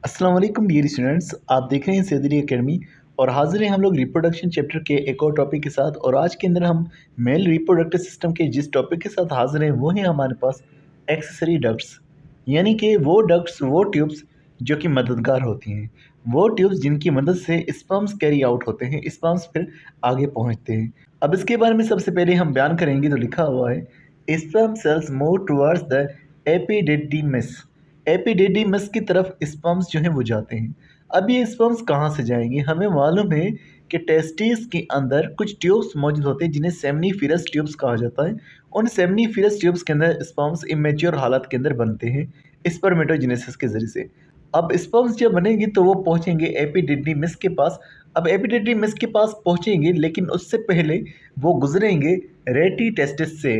अस्सलाम वालेकुम dear students, आप देख रहे हैं सैदरी एकेडमी और हाजिर हैं हम लोग रिप्रोडक्शन चैप्टर के एक और टॉपिक के साथ। और आज के अंदर हम मेल रिप्रोडक्टिव सिस्टम के जिस टॉपिक के साथ हाजिर हैं वो है हमारे पास एक्सेसरी डक्ट्स, यानी कि वो डक्ट्स, वो ट्यूब्स जो कि मददगार होती हैं, वो ट्यूब्स जिनकी मदद से स्पर्म्स कैरी आउट होते हैं, स्पर्म्स फिर आगे पहुंचते हैं। अब इसके बारे में सबसे पहले हम बयान करेंगे। तो लिखा हुआ है sperm cells move towards the epididymis. Epididymis की तरफ स्पर्म्स जो हैं वो जाते हैं। अब ये स्पर्म्स कहाँ से जाएंगे? हमें मालूम है कि टेस्टिस के अंदर कुछ ट्यूब्स मौजूद होते हैं जिन्हें सेमनीफेरस ट्यूब्स कहा जाता है। उन सेमनीफेरस ट्यूब्स के अंदर स्पर्म्स इमेच्योर हालत के अंदर बनते हैं स्पर्मेटोजेनेसिस के ज़रिए से। अब स्पर्म्स जब बनेंगे तो वो पहुँचेंगे एपिडिडीमिस के पास। अब एपिडिडीमिस के पास पहुँचेंगे, लेकिन उससे पहले वो गुजरेंगे रेटी टेस्टिस से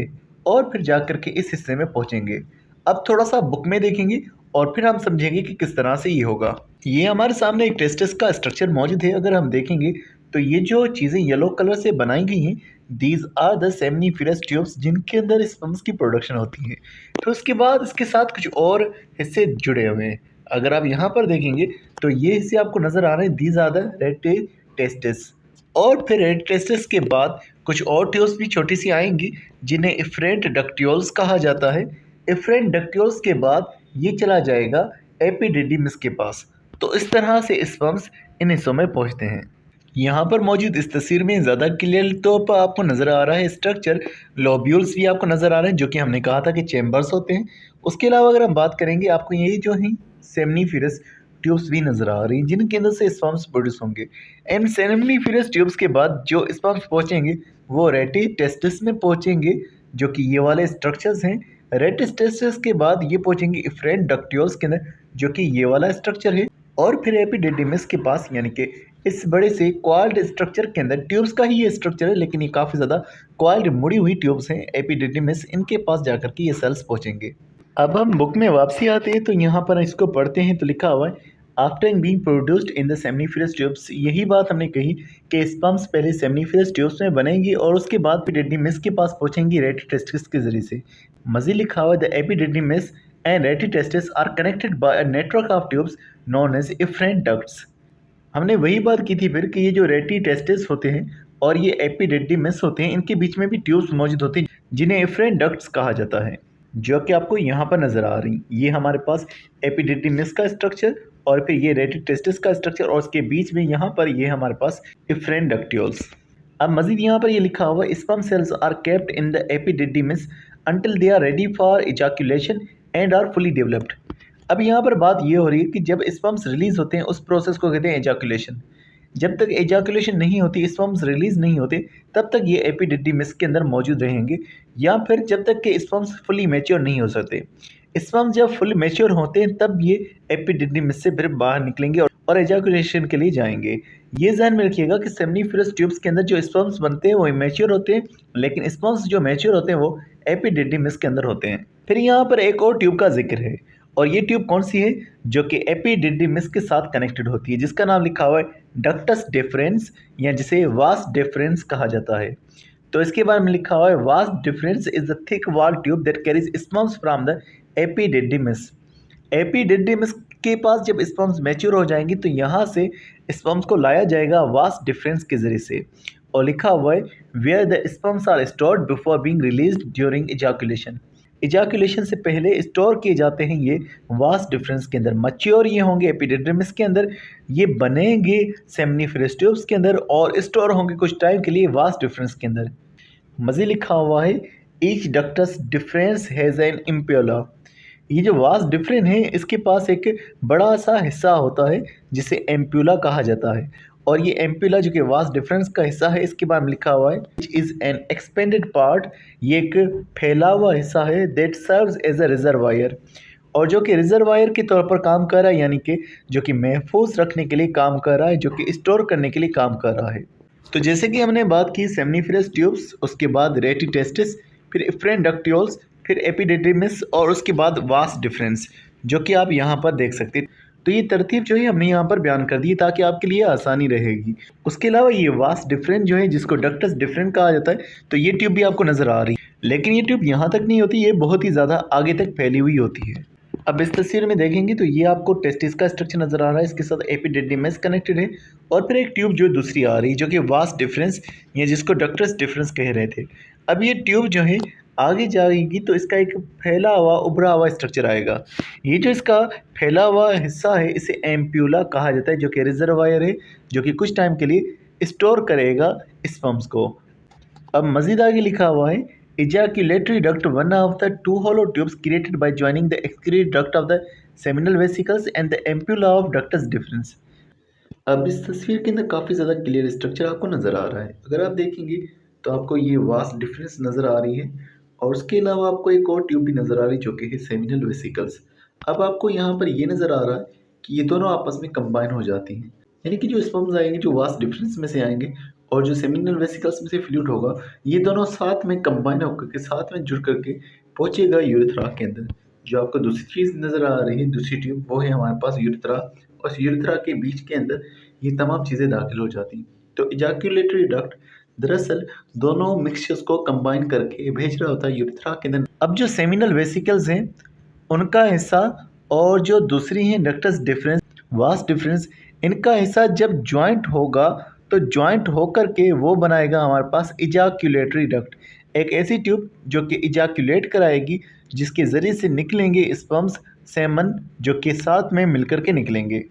और फिर जा कर के इस हिस्से में पहुँचेंगे। अब थोड़ा सा बुक में देखेंगे और फिर हम समझेंगे कि किस तरह से ये होगा। ये हमारे सामने एक टेस्टिस का स्ट्रक्चर मौजूद है। अगर हम देखेंगे तो ये जो चीज़ें येलो कलर से बनाई गई हैं, these are the seminiferous tubes जिनके अंदर स्पर्म्स की प्रोडक्शन होती है। फिर उसके बाद इसके साथ कुछ और हिस्से जुड़े हुए हैं। अगर आप यहाँ पर देखेंगे तो ये हिस्से आपको नज़र आ रहे हैं, these are the rete testis. और फिर रेट टेस्टिस के बाद कुछ और ट्यूब्स भी छोटी सी आएंगी जिन्हें इफ्रेंट डक्ट्यूल्स कहा जाता है। इफ्रेंट डक्ट्यूल्स के बाद ये चला जाएगा एपिडिडीमिस के पास। तो इस तरह से स्पर्म्स इन हिस्सों में पहुंचते हैं। यहाँ पर मौजूद इस तस्वीर में ज़्यादा क्लियर तौर पर आपको नज़र आ रहा है स्ट्रक्चर, लोब्यूल्स भी आपको नज़र आ रहे हैं जो कि हमने कहा था कि चैम्बर्स होते हैं। उसके अलावा अगर हम बात करेंगे, आपको यही जो है सेमनीफेरस ट्यूब्स भी नज़र आ रही हैं जिनके अंदर से स्पर्म्स प्रोड्यूस होंगे। एंड सेमनीफेरस ट्यूब्स के बाद जो स्पर्म्स पहुँचेंगे वो रेटी टेस्टिस में पहुँचेंगे, जो कि ये वाले स्ट्रक्चर्स हैं। रेटिस टेस्टिस के बाद ये पहुँचेंगे इफ्रेंट डक्ट्यूल्स के अंदर, जो कि ये वाला स्ट्रक्चर है। और फिर एपिडिडीमिस के पास, यानी कि इस बड़े से क्वाइल्ड स्ट्रक्चर के अंदर, ट्यूब्स का ही ये स्ट्रक्चर है लेकिन ये काफ़ी ज़्यादा क्वाइल्ड मुड़ी हुई ट्यूब्स हैं एपिडिडीमिस, इनके पास जाकर के ये सेल्स पहुँचेंगे। अब हम बुक में वापसी आते हैं तो यहाँ पर इसको पढ़ते हैं। तो लिखा हुआ है after being produced in the seminiferous tubes. यही बात हमने कही कि स्पर्म्स पहले सेमनीफेरस ट्यूब्स में बनेंगी और उसके बाद एपिडिडीमिस के पास पहुँचेंगी रेटी टेस्टिस के जरिए से। मज़ीद लिखा हुआ है the epididymis and rete testis are connected by a network of tubes known as efferent ducts. हमने वही बात की थी फिर कि ये जो रेटी टेस्टिस होते हैं और ये एपिडिडीमिस होते हैं, इनके बीच में भी ट्यूब्स मौजूद होते हैं जिन्हें इफ्रेंट डक्ट्स कहा जाता है, जो कि आपको यहाँ पर नज़र आ रही। ये हमारे पास एपिडिडीमिस का स्ट्रक्चर और फिर ये रेटी टेस्टिस का स्ट्रक्चर और उसके बीच में यहाँ पर ये हमारे पास इफ्रेंट डक्ट्यूल्स। अब मज़ीद यहाँ पर ये लिखा हुआ sperm cells are kept in the epididymis until they are ready for ejaculation and are fully developed. अब यहाँ पर बात ये हो रही है कि जब स्पर्म्स रिलीज होते हैं उस प्रोसेस को कहते हैं एजाकुलेशन। जब तक एजाकुलेशन नहीं होती, स्पर्म्स रिलीज नहीं होते, तब तक ये एपिडिडीमिस के अंदर मौजूद रहेंगे, या फिर जब तक कि स्पर्म्स फुली मैच्योर नहीं हो सकते। स्पर्म्स जब फुल मैच्योर होते हैं तब ये एपिडिडीमिस से फिर बाहर निकलेंगे और एजाकुलेशन के लिए जाएंगे। ये ध्यान में रखिएगा कि सेमनीफेरस ट्यूब्स के अंदर जो स्पर्म्स बनते हैं वो इमेच्योर होते हैं, लेकिन स्पर्म्स जो मैच्योर होते हैं वो एपिडिडीमिस के अंदर होते हैं। फिर यहाँ पर एक और ट्यूब का जिक्र है, और ये ट्यूब कौन सी है? जो कि एपिडिडीमिस के साथ कनेक्टेड होती है, जिसका नाम लिखा हुआ है डक्टस डिफरेंस, या जिसे वास डिफरेंस कहा जाता है। तो इसके बारे में लिखा हुआ है vas deferens is the thick wall tube that carries sperms from the epididymis. Epididymis के पास जब स्पर्म्स मैच्योर हो जाएंगी तो यहाँ से स्पर्म्स को लाया जाएगा वास डिफरेंस के जरिए से, और लिखा हुआ है where the sperms are stored before being released during ejaculation. Ejaculation से पहले स्टोर किए जाते हैं ये वास डिफरेंस के अंदर। मैच्योर ये होंगे एपिडिडीमिस के अंदर, ये बनेंगे सेमनीफेरस ट्यूब्स के अंदर और स्टोर होंगे कुछ टाइम के लिए वास डिफरेंस के अंदर। मज़ीद लिखा हुआ है each ductus deferens has an ampulla. ये जो वास डिफरेंस है इसके पास एक बड़ा सा हिस्सा होता है जिसे एम्प्यूला कहा जाता है, और ये एम्प्यूला जो कि वास डिफरेंस का हिस्सा है, इसके बारे में लिखा हुआ है which is an expanded part. ये एक फैला हुआ हिस्सा है that serves as a reservoir, और जो कि रिजर्वायर के तौर पर काम कर रहा है, यानी कि जो कि महफूज रखने के लिए काम कर रहा है, जो कि स्टोर करने के लिए काम कर रहा है। तो जैसे कि हमने बात की सेमनीफेरस ट्यूब्स, उसके बाद रेटी टेस्टिस, फिर इफ्रेंट डक्ट्यूल्स, फिर एपिडिडीमिस और उसके बाद वास डिफरेंस, जो कि आप यहाँ पर देख सकते हैं। तो ये तरतीब जो है हमने यहाँ पर बयान कर दी ताकि आपके लिए आसानी रहेगी। उसके अलावा ये वास डिफरेंस जो है जिसको डक्टस डिफरेंट कहा जाता है, तो ये ट्यूब भी आपको नज़र आ रही है, लेकिन ये ट्यूब यहाँ तक नहीं होती, ये बहुत ही ज़्यादा आगे तक फैली हुई होती है। अब इस तस्वीर में देखेंगे तो ये आपको टेस्टिस का स्ट्रक्चर नज़र आ रहा है, इसके साथ एपिडिडिमिस कनेक्टेड है और फिर एक ट्यूब जो दूसरी आ रही है जो कि वास्ट डिफरेंस या जिसको डक्टस डिफरेंस कह रहे थे। अब ये ट्यूब जो है आगे जाएगी तो इसका एक फैला हुआ उभरा हुआ स्ट्रक्चर आएगा। ये जो इसका फैला हुआ हिस्सा है इसे एम्प्यूला कहा जाता है, जो कि रिजर्वायर है जो कि कुछ टाइम के लिए स्टोर करेगा स्पर्म्स को। अब मज़ीद आगे लिखा हुआ है ejaculatory duct, one of the two hollow tubes created by joining the excretory duct of the seminal vesicles and the ampulla of ductus deferens। अब इस तस्वीर के अंदर काफ़ी ज़्यादा क्लियर स्ट्रक्चर आपको नज़र आ रहा है। अगर आप देखेंगे तो आपको ये वास्ट डिफरेंस नज़र आ रही है और उसके अलावा आपको एक और ट्यूब भी नज़र आ रही है जो कि है सेमिनल वेसिकल्स। अब आपको यहाँ पर ये नज़र आ रहा है कि ये दोनों आपस में कंबाइन हो जाती हैं, यानी कि जो स्पर्म्स आएंगे जो वास्ट डिफरेंस में से आएंगे और जो सेमिनल वेसिकल्स में से फ्लूइड होगा, ये दोनों साथ में कंबाइन होकर के साथ में जुड़ करके पहुँचेगा यूरेथ्रा के अंदर। जो आपको दूसरी चीज़ नज़र आ रही है, दूसरी ट्यूब, वो है हमारे पास यूरेथ्रा और यूरेथ्रा के बीच के अंदर ये तमाम चीज़ें दाखिल हो जाती हैं। तो इजैक्यूलेटरी डक्ट दरअसल दोनों मिक्सचर्स को कंबाइन करके भेज रहा होता है यूरेथ्रा के अंदर। अब जो सेमिनल वेसिकल्स हैं उनका हिस्सा और जो दूसरी हैं डक्टस डिफरेंस, वास्ट डिफरेंस, इनका हिस्सा जब ज्वाइंट होगा तो ज्वाइंट होकर के वो बनाएगा हमारे पास इजैक्यूलेटरी डक्ट, एक ऐसी ट्यूब जो कि इजैक्यूलेट कराएगी जिसके ज़रिए से निकलेंगे स्पर्म्स, सेमन, जो कि साथ में मिलकर के निकलेंगे।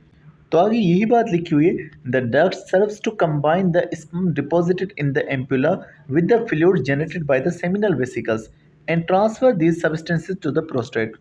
तो आगे यही बात लिखी हुई है, the duct serves to combine the sperm deposited in the ampulla with the fluid generated by the seminal vesicles and transfer these substances to the prostate.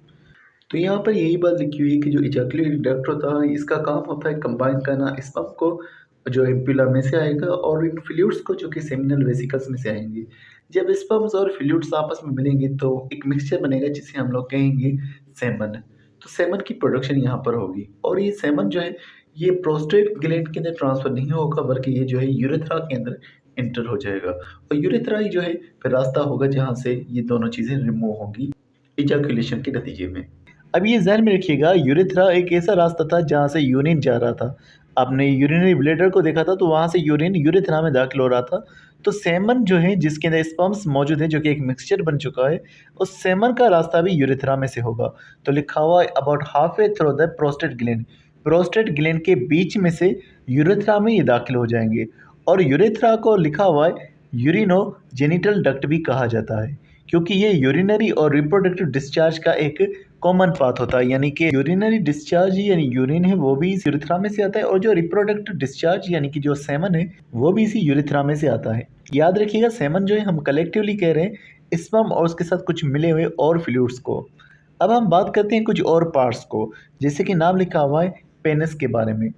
तो यहाँ पर यही बात लिखी हुई है कि जो इजैक्यूलेटरी डक्ट होता है इसका काम होता है कंबाइन करना स्पर्म को जो एम्पुला में से आएगा और इन फ्लूइड्स को जो कि सेमिनल वेसिकल्स में से आएंगे। जब स्पर्म्स और फ्लूइड्स आपस में मिलेंगे तो एक मिक्सचर बनेगा जिसे हम लोग कहेंगे सेमन। तो सेमन की प्रोडक्शन यहाँ पर होगी और ये सेमन जो है ये प्रोस्टेट ग्लैंड के अंदर ट्रांसफ़र नहीं होगा बल्कि ये जो है यूरेथ्रा के अंदर एंटर हो जाएगा और यूरेथ्रा ही जो है फिर रास्ता होगा जहाँ से ये दोनों चीज़ें रिमूव होंगी इजैक्यूलेशन के नतीजे में। अब ये ध्यान में रखिएगा, यूरेथ्रा एक ऐसा रास्ता था जहाँ से यूरिन जा रहा था। आपने यूरिनरी ब्लैडर को देखा था तो वहाँ से यूरिन यूरेथ्रा में दाखिल हो रहा था। तो सेमन जो है जिसके अंदर स्पर्म्स मौजूद है जो कि एक मिक्सचर बन चुका है, उस सेमन का रास्ता भी यूरेथ्रा में से होगा। तो लिखा हुआ है about half way through the prostate gland, prostate gland के बीच में से यूरेथ्रा में ये दाखिल हो जाएंगे और यूरेथ्रा को लिखा हुआ है यूरिनो जेनिटल डक्ट भी कहा जाता है क्योंकि ये यूरिनरी और रिप्रोडक्टिव डिस्चार्ज का एक कॉमन पाथ होता है, यानी कि यूरिनरी डिस्चार्ज यानी यूरिन है वो भी इस यूरेथ्रा में से आता है और जो रिप्रोडक्टिव डिस्चार्ज यानी कि जो सेमन है वो भी इसी यूरेथ्रा में से आता है। याद रखिएगा सेमन जो है हम कलेक्टिवली कह रहे हैं स्पर्म और उसके साथ कुछ मिले हुए और फ्लूइड्स को। अब हम बात करते हैं कुछ और पार्ट्स को, जैसे कि नाम लिखा हुआ है पेनिस के बारे में।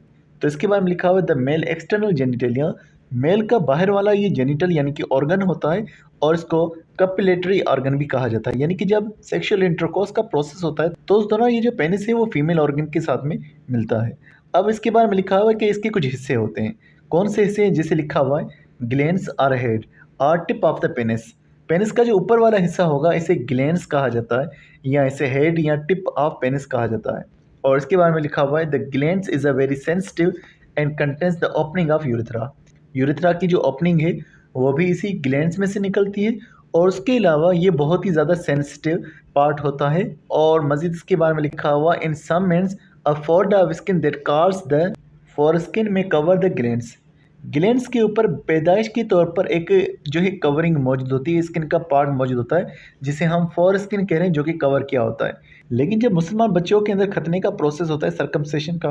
तो इसके बारे में लिखा हुआ है the male external genitalia, male का बाहर वाला ये जेनिटल यानी कि ऑर्गन होता है और इसको कपिलेटरी ऑर्गन भी कहा जाता है, यानी कि जब सेक्सुअल इंटरकोर्स का प्रोसेस होता है तो उस दौरान ये जो पेनिस है वो फीमेल ऑर्गन के साथ में मिलता है। अब इसके बारे में लिखा हुआ है कि इसके कुछ हिस्से होते हैं। कौन से हिस्से हैं? जैसे लिखा हुआ है glands are head or tip of the penis, penis का जो ऊपर वाला हिस्सा होगा इसे ग्लैंड्स कहा जाता है या इसे हेड या टिप ऑफ पेनिस कहा जाता है। और इसके बारे में लिखा हुआ है the glands is a very sensitive and contains the opening of urethra, urethra की जो ओपनिंग है वो भी इसी ग्लैंड्स में से निकलती है और उसके अलावा ये बहुत ही ज़्यादा सेंसिटिव पार्ट होता है। और मज़ीद इसके बारे में लिखा हुआ in some men's a fold of skin that called the foreskin may cover the glands, glands के ऊपर पैदाइश के तौर पर एक जो है कवरिंग मौजूद होती है, स्किन का पार्ट मौजूद होता है जिसे हम फोरस्किन कह रहे हैं जो कि कवर किया होता है। लेकिन जब मुसलमान बच्चों के अंदर खतने का प्रोसेस होता है सर्कमसेशन का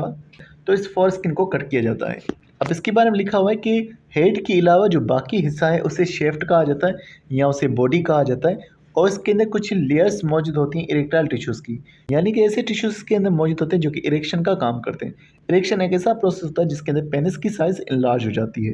तो इस फोरस्किन को कट किया जाता है। अब इसके बारे में लिखा हुआ है कि हेड के अलावा जो बाकी हिस्सा है उसे शेफ्ट कहा जाता है या उसे बॉडी कहा जाता है और इसके अंदर कुछ लेयर्स मौजूद होती हैं इरेक्टाइल टिश्यूज़ की, यानी कि ऐसे टिश्यूज़ के अंदर मौजूद होते हैं जो कि इरेक्शन का काम करते हैं। इरेक्शन एक ऐसा प्रोसेस होता है जिसके अंदर पेनिस की साइज़ इनलार्ज हो जाती है।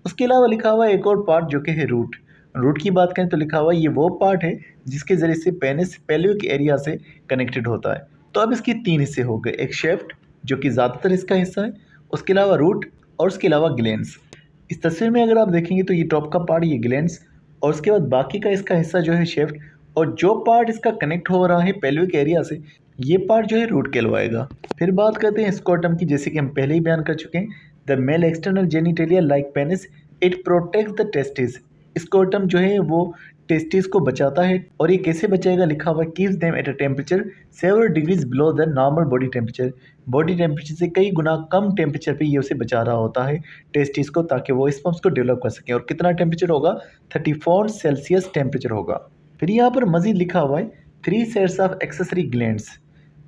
उसके अलावा लिखा हुआ है एक और पार्ट जो कि है रूट। रूट की बात करें तो लिखा हुआ है ये वो पार्ट है जिसके ज़रिए से पेनिस पेल्विक एरिया से कनेक्टेड होता है। तो अब इसके तीन हिस्से हो गए, एक शेफ्ट जो कि ज़्यादातर इसका हिस्सा है, उसके अलावा रूट और उसके अलावा ग्लैंड्स। इस तस्वीर में अगर आप देखेंगे तो ये टॉप का पार्ट ये ग्लैंड्स और उसके बाद बाकी का इसका हिस्सा जो है शेफ्ट और जो पार्ट इसका कनेक्ट हो रहा है पेल्विक एरिया से ये पार्ट जो है रूट कहलवाएगा। फिर बात करते हैं स्कोटम की, जैसे कि हम पहले ही बयान कर चुके हैं the male external genitalia like penis it protect the testis, scrotum जो है वो टेस्टिस को बचाता है। और ये कैसे बचाएगा, लिखा हुआ है keeps them at a temperature several degrees below the normal body temperature. Body temperature से कई गुना कम टेम्परेचर पे ये उसे बचा रहा होता है टेस्टिस को, ताकि वो स्पर्म्स को डेवलप कर सकें। और कितना टेम्परेचर होगा, 34 सेल्सियस टेम्परेचर होगा। फिर यहाँ पर मजीद लिखा हुआ है 3 sets of accessory glands.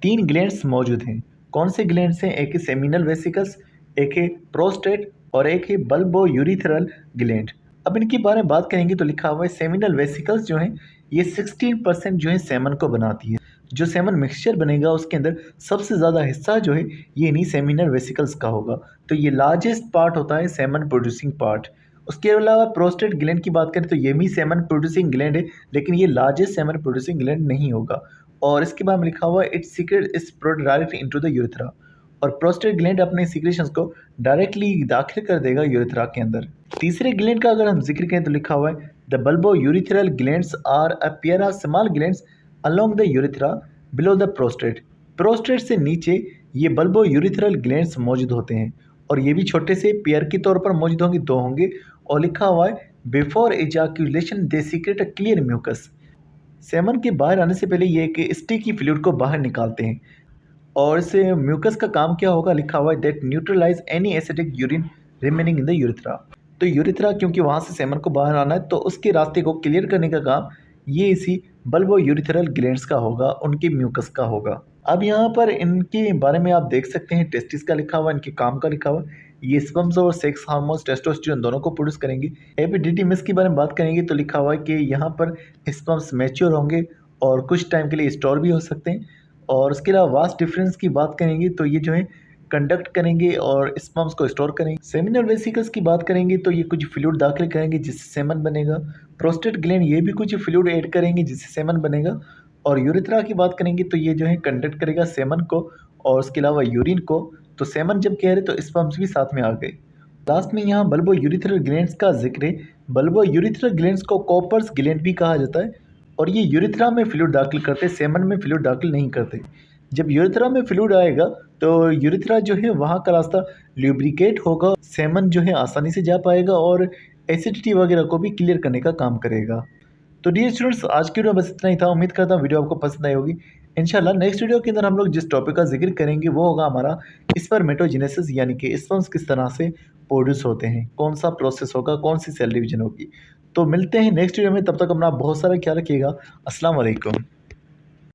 3 glands मौजूद हैं। कौन से ग्लैंड्स हैं, एक है सेमिनल वेसिकल्स, एक है प्रोस्टेट और एक है बल्बो यूरिथ्रल ग्लैंड। अब इनके बारे में बात करेंगे तो लिखा हुआ है सेमिनल वेसिकल्स जो हैं ये 16% जो है सेमन को बनाती है। जो सेमन मिक्सचर बनेगा उसके अंदर सबसे ज़्यादा हिस्सा जो है ये इन्हीं सेमिनल वेसिकल्स का होगा। तो ये लार्जेस्ट पार्ट होता है सेमन प्रोड्यूसिंग पार्ट। उसके अलावा प्रोस्टेट ग्लैंड की बात करें तो ये भी सेमन प्रोड्यूसिंग ग्लैंड है, लेकिन ये लार्जेस्ट सेमन प्रोड्यूसिंग ग्लैंड नहीं होगा। और इसके बाद में लिखा हुआ है it's secret is direct into the urethra. और प्रोस्टेट ग्लैंड अपने सीक्रेशंस को डायरेक्टली दाखिल कर देगा यूरेथ्रा के अंदर। तीसरे ग्लैंड का अगर हम जिक्र करें तो लिखा हुआ है the bulbo urethral glands are a pair of small glands along the urethra below the prostate. Prostate से नीचे ये बल्बो यूरिथ्रल ग्लैंड्स मौजूद होते हैं और ये भी छोटे से पेयर के तौर पर मौजूद होंगे, 2 होंगे। और लिखा हुआ है before ejaculation they secrete a clear mucus. Semen के बाहर आने से पहले ये एक स्टिकी फ्लूइड को बाहर निकालते हैं। और इस म्यूकस का काम क्या होगा, लिखा हुआ है that neutralize any acidic urine remaining in the urethra. तो यूरेथ्रा क्योंकि वहाँ से सेमन को बाहर आना है तो उसके रास्ते को क्लियर करने का काम ये इसी बल्बो यूरिथ्रल ग्लैंड्स का होगा, उनके म्यूकस का होगा। अब यहाँ पर इनके बारे में आप देख सकते हैं टेस्टिस का लिखा हुआ, इनके काम का लिखा हुआ। ये स्पर्म्स और सेक्स हार्मोन्स टेस्टोस्टेरोन दोनों को प्रोड्यूस करेंगे। एपिडिडिमिस के बारे में बात करेंगे तो लिखा हुआ है कि यहाँ पर स्पर्म्स मैच्योर होंगे और कुछ टाइम के लिए स्टोर भी हो सकते हैं। और उसके अलावा वास्ट डिफरेंस की बात करेंगे तो ये जो है कंडक्ट करेंगे और स्पर्म्स को स्टोर करेंगे। सेमिनल वेसिकल्स की बात करेंगे तो ये कुछ फ्लूइड दाखिल करेंगे जिससे सेमन बनेगा। प्रोस्टेट ग्लैंड ये भी कुछ फ्लूइड ऐड करेंगे जिससे सेमन बनेगा। और यूरेथ्रा की बात करेंगे तो ये जो है कंडक्ट करेगा सेमन को और उसके अलावा यूरिन को। तो सेमन जब कह रहे तो स्पर्म्स भी साथ में आ गए। लास्ट में यहाँ बल्बो यूरिथ्रल ग्लैंड्स का जिक्र है। बल्बो यूरिथ्रल ग्लैंड्स को कॉपर्स ग्लैंड भी कहा जाता है और ये यूरेथ्रा में फ्लूइड दाखिल करते, सेमन में फ्लूइड दाखिल नहीं करते। जब यूरेथ्रा में फ्लूइड आएगा तो यूरेथ्रा जो है वहाँ का रास्ता ल्यूब्रिकेट होगा, सेमन जो है आसानी से जा पाएगा और एसिडिटी वगैरह को भी क्लियर करने का काम करेगा। तो डियर स्टूडेंट्स, आज की वीडियो बस इतना ही था। उम्मीद करता हूँ वीडियो आपको पसंद आई होगी। इंशाल्लाह नेक्स्ट वीडियो के अंदर हम लोग जिस टॉपिक का जिक्र करेंगे वो होगा हमारा स्पर्मेटोजेनेसिस, यानी कि स्पर्म्स किस तरह से प्रोड्यूस होते हैं, कौन सा प्रोसेस होगा, कौन सी सेल डिवीजन होगी। तो मिलते हैं नेक्स्ट वीडियो में, तब तक अपना बहुत सारा ख्याल रखिएगा। अस्सलाम वालेकुम।